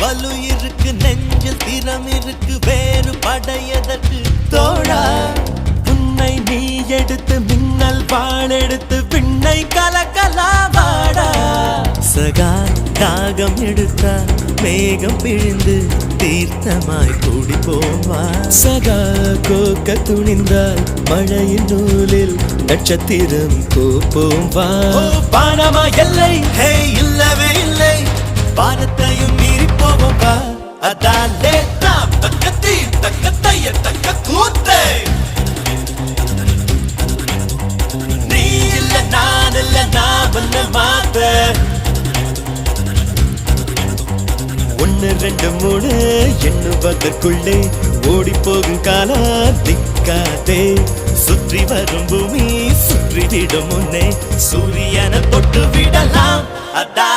வலு இருக்கு நெஞ்சில் திறம் இருக்கு வேறு படையதற்கு தோழா உன்னை நீ எடுத்து மின்னல் வாள் எடுத்து விண்ணை கலக்கலா வாடா சகா தாகம் எடுத்தா மேகம் பிழிந்து தீர்த்தமாய் கூடி போவா சகா கோக்க துணிந்தால் மழையின் நூலில் நட்சத்திரம் கோப்போம் வா பானமா எல்லை ஹே இல்லவே இல்லை வானத்தையும் மீறி போவோம் வா அதாலே தாம் தக்கத்தி தக்கத்தைய தக்க கூத்தே நீ இல்ல நான் இல்ல நான் பண்ண மாத்த ஒன்னு ரெண்டு மூணு எண்ணுவதற்குள்ளே ஓடி போகும் காலா திக்காதே சுற்றி வரும் பூமி சுற்றிவிடும் முன்னே சூரியனை தொட்டு விடலாம் அதா